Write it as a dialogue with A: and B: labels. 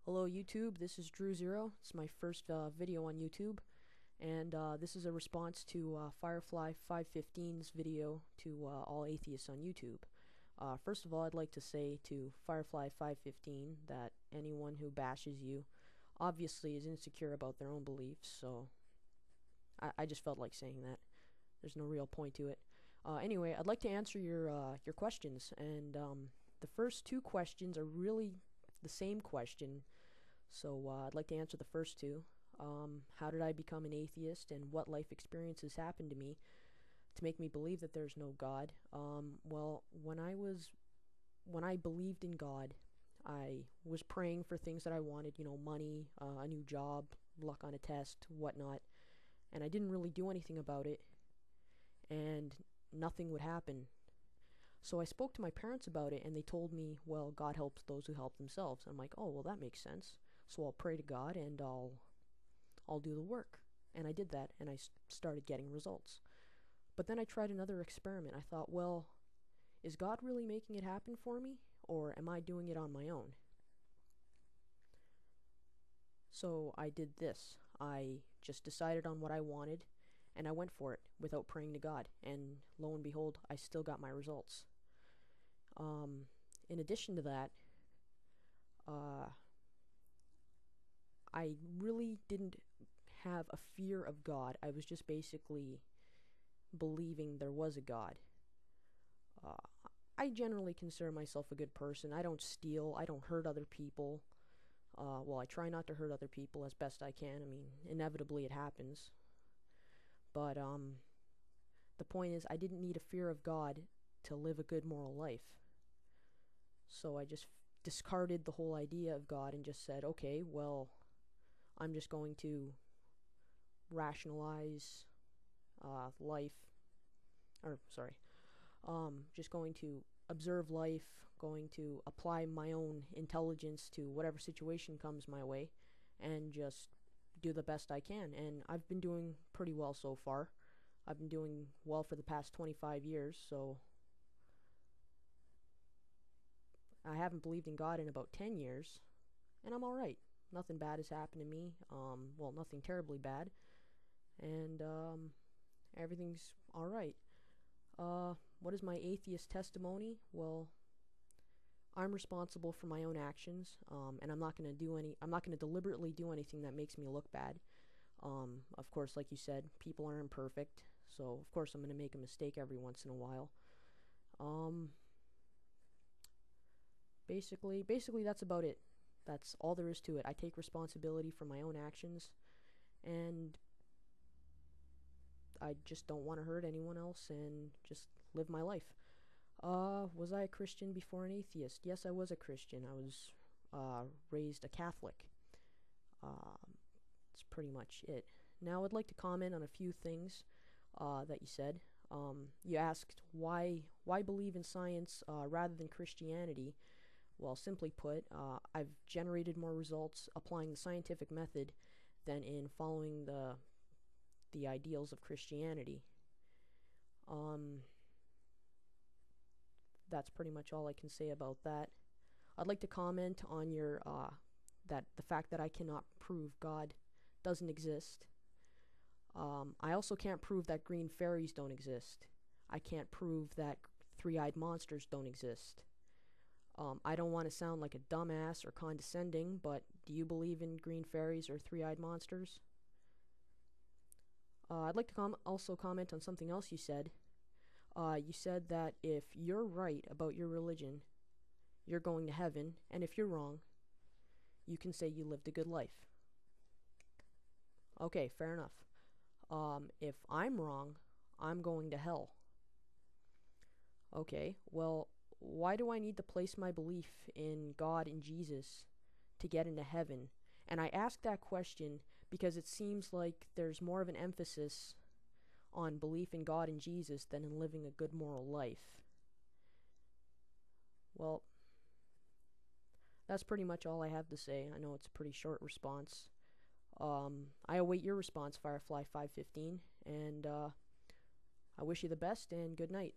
A: Hello YouTube, this is Drew Zero. It's my first video on YouTube, and this is a response to Firefly 515's video to All Atheists on YouTube. First of all, I'd like to say to Firefly 515 that anyone who bashes you obviously is insecure about their own beliefs, so I just felt like saying that. There's no real point to it. Anyway, I'd like to answer your questions, and the first two questions are really the same question, so I'd like to answer the first two. How did I become an atheist, and what life experiences happened to me to make me believe that there's no God? Well, when I believed in God, I was praying for things that I wanted, money, a new job, luck on a test, whatnot, and I didn't really do anything about it, and nothing would happen. So I spoke to my parents about it, and they told me, well, God helps those who help themselves. I'm like, oh, well, that makes sense. So I'll pray to God, and I'll do the work. And I did that, and I started getting results. But then I tried another experiment. I thought, well, is God really making it happen for me, or am I doing it on my own? So I did this. I just decided on what I wanted, and I went for it without praying to God. And lo and behold, I still got my results. In addition to that, I really didn't have a fear of God. I was just basically believing there was a God. I generally consider myself a good person. I don't steal. I don't hurt other people. Well, I try not to hurt other people as best I can. I mean, inevitably it happens. But the point is, I didn't need a fear of God to live a good moral life. So I just discarded the whole idea of God and just said, okay, well, I'm just going to rationalize life, or sorry, just going to observe life, going to apply my own intelligence to whatever situation comes my way, and just do the best I can. And I've been doing pretty well so far. I've been doing well for the past 25 years, so I haven't believed in God in about 10 years, and I'm alright. Nothing bad has happened to me. Well, nothing terribly bad. And everything's alright. What is my atheist testimony? Well, I'm responsible for my own actions, and I'm not going to deliberately do anything that makes me look bad. Of course, like you said, people are imperfect, so of course I'm going to make a mistake every once in a while. Basically that's about it. That's all there is to it. I take responsibility for my own actions, and I just don't want to hurt anyone else and just live my life. Was I a Christian before an atheist? Yes, I was a Christian. I was raised a Catholic. That's pretty much it. Now I'd like to comment on a few things that you said. You asked why believe in science rather than Christianity. Well, simply put, I've generated more results applying the scientific method than in following the ideals of Christianity. That's pretty much all I can say about that. I'd like to comment on your that the fact that I cannot prove God doesn't exist. I also can't prove that green fairies don't exist. I can't prove that three-eyed monsters don't exist. I don't want to sound like a dumbass or condescending, but do you believe in green fairies or three-eyed monsters? I'd like to also comment on something else you said. You said that if you're right about your religion, you're going to heaven, and if you're wrong, you can say you lived a good life. Okay, fair enough. If I'm wrong, I'm going to hell. Okay, well, why do I need to place my belief in God and Jesus to get into heaven? And I ask that question because it seems like there's more of an emphasis on belief in God and Jesus than in living a good moral life. Well, that's pretty much all I have to say. I know it's a pretty short response. I await your response, Firefly 515, and I wish you the best and good night.